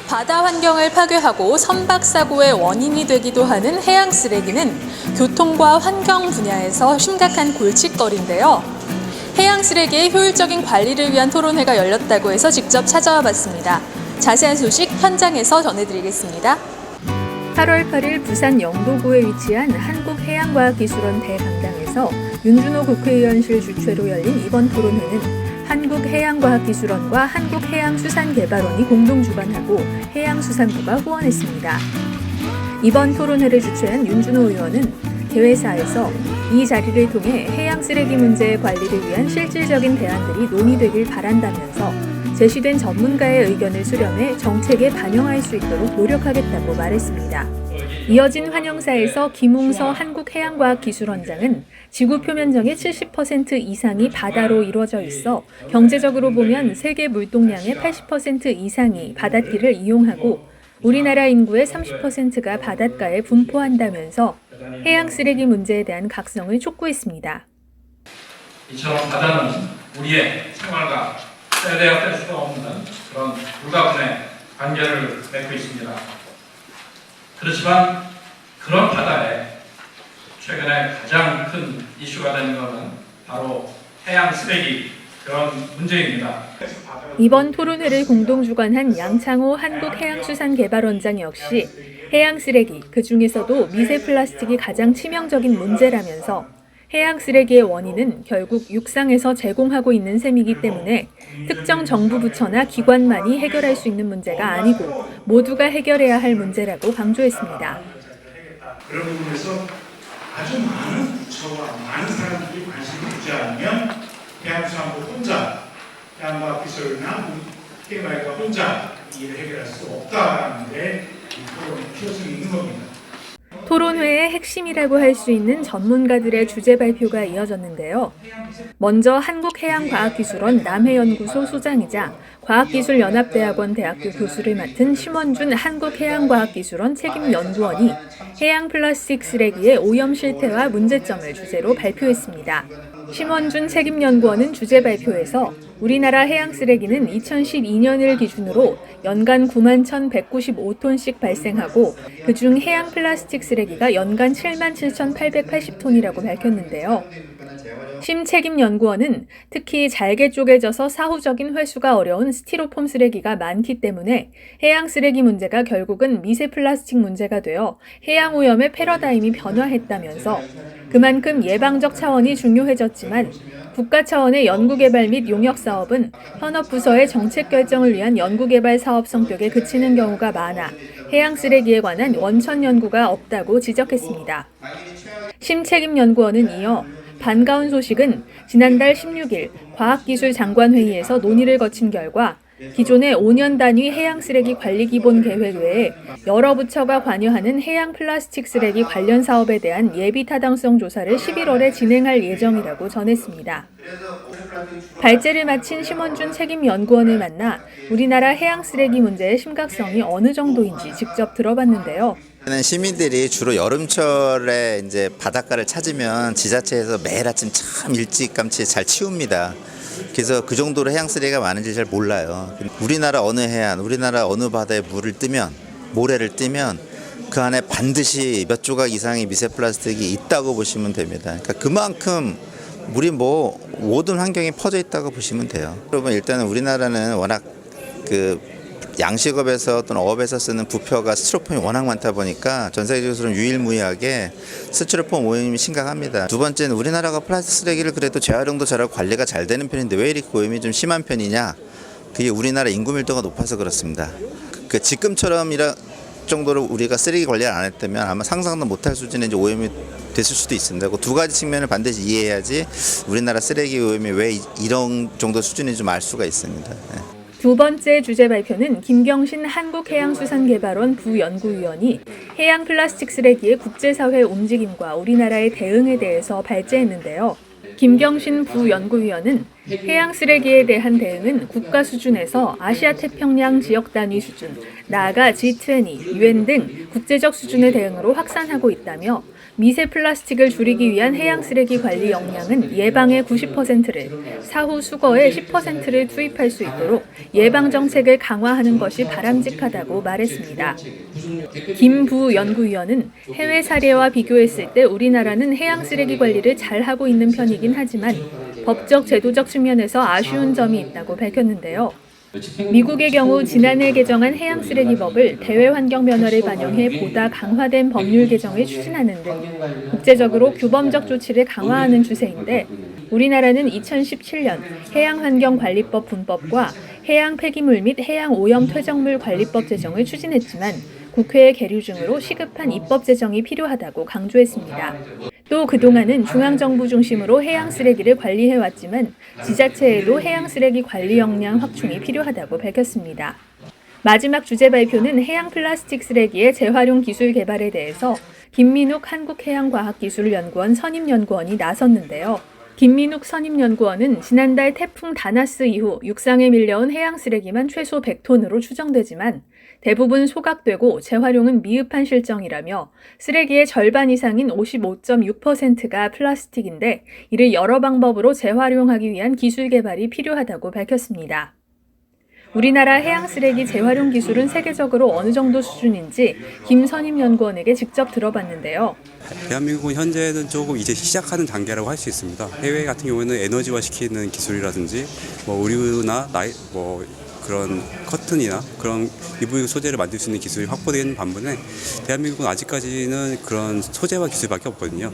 바다 환경을 파괴하고 선박 사고의 원인이 되기도 하는 해양 쓰레기는 교통과 환경 분야에서 심각한 골칫거리인데요. 해양 쓰레기의 효율적인 관리를 위한 토론회가 열렸다고 해서 직접 찾아와 봤습니다. 자세한 소식 현장에서 전해드리겠습니다. 8월 8일 부산 영도구에 위치한 한국해양과학기술원 대강당에서 윤준호 국회의원실 주최로 열린 이번 토론회는 한국해양과학기술원과 한국해양수산개발원이 공동 주관하고 해양수산부가 후원했습니다. 이번 토론회를 주최한 윤준호 의원은 개회사에서 이 자리를 통해 해양 쓰레기 문제의 관리를 위한 실질적인 대안들이 논의되길 바란다면서 제시된 전문가의 의견을 수렴해 정책에 반영할 수 있도록 노력하겠다고 말했습니다. 이어진 환영사에서 김웅서 한국해양과학기술원장은 지구 표면정의 70% 이상이 바다로 이루어져 있어 경제적으로 보면 세계 물동량의 80% 이상이 바닷길을 이용하고 우리나라 인구의 30%가 바닷가에 분포한다면서 해양 쓰레기 문제에 대한 각성을 촉구했습니다. 이처럼 바다는 우리의 생활과 떼야 뗄 수가 없는 그런 불가분의 관계를 맺고 있습니다. 그렇지만 그런 바다에 최근에 가장 큰 이슈가 되는 것은 바로 해양 쓰레기 그런 문제입니다. 이번 토론회를 공동 주관한 양창호 한국해양수산개발원장 역시 해양 쓰레기, 그중에서도 미세 플라스틱이 가장 치명적인 문제라면서 해양 쓰레기의 원인은 결국 육상에서 제공하고 있는 셈이기 때문에 특정 정부 부처나 기관만이 해결할 수 있는 문제가 아니고 모두가 해결해야 할 문제라고 강조했습니다. 그런 부분에서 아주 많은 부처와 많은 사람들이 관심을 두지 않으면 해양수산부 혼자, 해양과학기술이나 해양과학과 혼자 일을 해결할 수 없다는 데 필요성이 있는 겁니다. 토론회의 핵심이라고 할 수 있는 전문가들의 주제 발표가 이어졌는데요. 먼저 한국해양과학기술원 남해연구소 소장이자 과학기술연합대학원 대학교 교수를 맡은 심원준 한국해양과학기술원 책임연구원이 해양 플라스틱 쓰레기의 오염 실태와 문제점을 주제로 발표했습니다. 심원준 책임연구원은 주제 발표에서 우리나라 해양 쓰레기는 2012년을 기준으로 연간 9만 1,195톤씩 발생하고 그중 해양 플라스틱 쓰레기가 연간 7만 7,880톤이라고 밝혔는데요. 심 책임연구원은 특히 잘게 쪼개져서 사후적인 회수가 어려운 스티로폼 쓰레기가 많기 때문에 해양 쓰레기 문제가 결국은 미세 플라스틱 문제가 되어 해양 오염의 패러다임이 변화했다면서 그만큼 예방적 차원이 중요해졌지만 국가 차원의 연구개발 및 용역사업은 현업 부서의 정책 결정을 위한 연구개발 사업 성격에 그치는 경우가 많아 해양 쓰레기에 관한 원천 연구가 없다고 지적했습니다. 심책임연구원은 이어 반가운 소식은 지난달 16일 과학기술장관회의에서 논의를 거친 결과 기존의 5년 단위 해양 쓰레기 관리 기본 계획 외에 여러 부처가 관여하는 해양 플라스틱 쓰레기 관련 사업에 대한 예비 타당성 조사를 11월에 진행할 예정이라고 전했습니다. 발제를 마친 심원준 책임연구원을 만나 우리나라 해양 쓰레기 문제의 심각성이 어느 정도인지 직접 들어봤는데요. 시민들이 주로 여름철에 이제 바닷가를 찾으면 지자체에서 매일 아침 참 일찌감치 잘 치웁니다. 그래서 그 정도로 해양 쓰레기가 많은지 잘 몰라요. 우리나라 어느 해안, 우리나라 어느 바다에 물을 뜨면, 모래를 뜨면 그 안에 반드시 몇 조각 이상의 미세 플라스틱이 있다고 보시면 됩니다. 그러니까 그만큼 물이 모든 환경에 퍼져 있다고 보시면 돼요. 여러분 일단은 우리나라는 워낙 양식업에서 또는 어업에서 쓰는 부표가 스티로폼이 워낙 많다 보니까 전 세계적으로 유일무이하게 스티로폼 오염이 심각합니다. 두 번째는 우리나라가 플라스틱 쓰레기를 그래도 재활용도 잘하고 관리가 잘 되는 편인데 왜 이렇게 오염이 좀 심한 편이냐? 그게 우리나라 인구 밀도가 높아서 그렇습니다. 지금처럼 이런 정도로 우리가 쓰레기 관리를 안 했다면 아마 상상도 못할 수준의 이제 오염이 됐을 수도 있습니다. 그 두 가지 측면을 반드시 이해해야지 우리나라 쓰레기 오염이 왜 이런 정도 수준인지 좀 알 수가 있습니다. 네. 두 번째 주제 발표는 김경신 한국해양수산개발원 부연구위원이 해양 플라스틱 쓰레기의 국제사회 움직임과 우리나라의 대응에 대해서 발제했는데요. 김경신 부연구위원은 해양 쓰레기에 대한 대응은 국가 수준에서 아시아 태평양 지역 단위 수준, 나아가 G20, UN 등 국제적 수준의 대응으로 확산하고 있다며 미세 플라스틱을 줄이기 위한 해양 쓰레기 관리 역량은 예방의 90%를, 사후 수거의 10%를 투입할 수 있도록 예방 정책을 강화하는 것이 바람직하다고 말했습니다. 김부 연구위원은 해외 사례와 비교했을 때 우리나라는 해양 쓰레기 관리를 잘하고 있는 편이긴 하지만 법적 제도적 측면에서 아쉬운 점이 있다고 밝혔는데요. 미국의 경우 지난해 개정한 해양쓰레기법을 대외환경 변화를 반영해 보다 강화된 법률 개정을 추진하는 등 국제적으로 규범적 조치를 강화하는 추세인데 우리나라는 2017년 해양환경관리법 분법과 해양폐기물 및 해양오염 퇴적물 관리법 제정을 추진했지만 국회에 계류 중으로 시급한 입법 제정이 필요하다고 강조했습니다. 또 그동안은 중앙정부 중심으로 해양쓰레기를 관리해왔지만 지자체에도 해양쓰레기 관리 역량 확충이 필요하다고 밝혔습니다. 마지막 주제 발표는 해양 플라스틱 쓰레기의 재활용 기술 개발에 대해서 김민욱 한국해양과학기술연구원 선임연구원이 나섰는데요. 김민욱 선임연구원은 지난달 태풍 다나스 이후 육상에 밀려온 해양쓰레기만 최소 100톤으로 추정되지만 대부분 소각되고 재활용은 미흡한 실정이라며 쓰레기의 절반 이상인 55.6%가 플라스틱인데 이를 여러 방법으로 재활용하기 위한 기술 개발이 필요하다고 밝혔습니다. 우리나라 해양 쓰레기 재활용 기술은 세계적으로 어느 정도 수준인지 김 선임연구원에게 직접 들어봤는데요. 대한민국은 현재는 조금 이제 시작하는 단계라고 할 수 있습니다. 해외 같은 경우에는 에너지화 시키는 기술이라든지 의류나 그런 커튼이나 그런 이불 소재를 만들 수 있는 기술이 확보되는 반면에 대한민국은 아직까지는 그런 소재와 기술밖에 없거든요.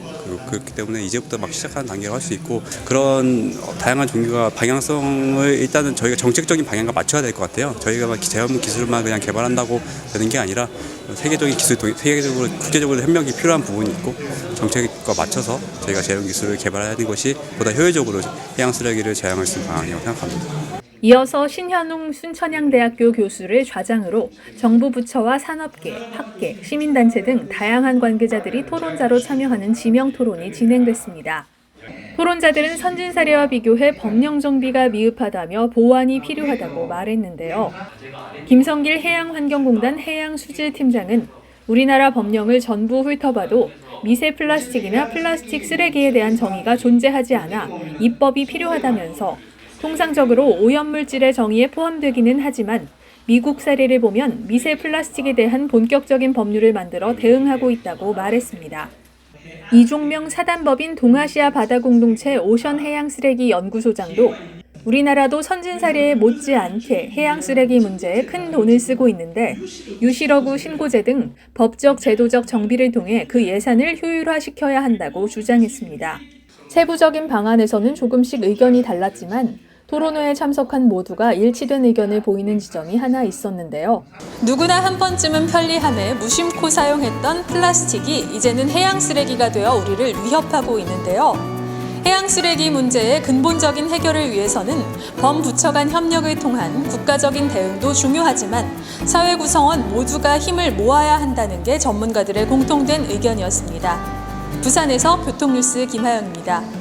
그렇기 때문에 이제부터 막 시작하는 단계라고 할 수 있고 그런 다양한 종류가 방향성을 일단은 저희가 정책적인 방향과 맞춰야 될 것 같아요. 저희가 막 재활용 기술만 그냥 개발한다고 되는 게 아니라 세계적인 기술, 세계적으로 국제적으로 협력이 필요한 부분이 있고 정책과 맞춰서 저희가 재활용 기술을 개발하는 것이 보다 효율적으로 해양 쓰레기를 재활용할 수 있는 방향이라고 생각합니다. 이어서 신현웅 순천향대학교 교수를 좌장으로 정부 부처와 산업계, 학계, 시민단체 등 다양한 관계자들이 토론자로 참여하는 지명 토론이 진행됐습니다. 토론자들은 선진 사례와 비교해 법령 정비가 미흡하다며 보완이 필요하다고 말했는데요. 김성길 해양환경공단 해양수질팀장은 우리나라 법령을 전부 훑어봐도 미세 플라스틱이나 플라스틱 쓰레기에 대한 정의가 존재하지 않아 입법이 필요하다면서 통상적으로 오염물질의 정의에 포함되기는 하지만 미국 사례를 보면 미세 플라스틱에 대한 본격적인 법률을 만들어 대응하고 있다고 말했습니다. 이종명 사단법인 동아시아 바다공동체 오션해양쓰레기 연구소장도 우리나라도 선진 사례에 못지않게 해양쓰레기 문제에 큰 돈을 쓰고 있는데 유실어구 신고제 등 법적 제도적 정비를 통해 그 예산을 효율화시켜야 한다고 주장했습니다. 세부적인 방안에서는 조금씩 의견이 달랐지만 토론회에 참석한 모두가 일치된 의견을 보이는 지점이 하나 있었는데요. 누구나 한 번쯤은 편리함에 무심코 사용했던 플라스틱이 이제는 해양 쓰레기가 되어 우리를 위협하고 있는데요. 해양 쓰레기 문제의 근본적인 해결을 위해서는 범부처 간 협력을 통한 국가적인 대응도 중요하지만 사회 구성원 모두가 힘을 모아야 한다는 게 전문가들의 공통된 의견이었습니다. 부산에서 교통뉴스 김하영입니다.